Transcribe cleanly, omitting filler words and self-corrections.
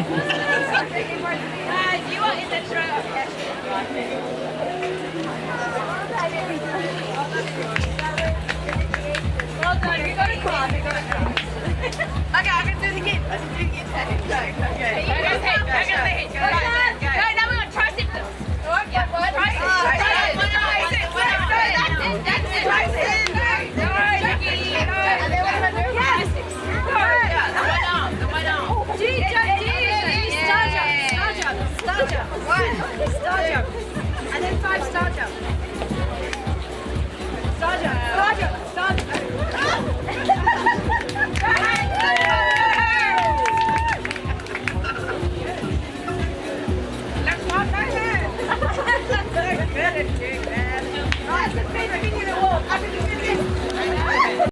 You are in the truck. Well done, we got a crowd, we got a crowd. Okay, I'm going to do it again. Let's do it again.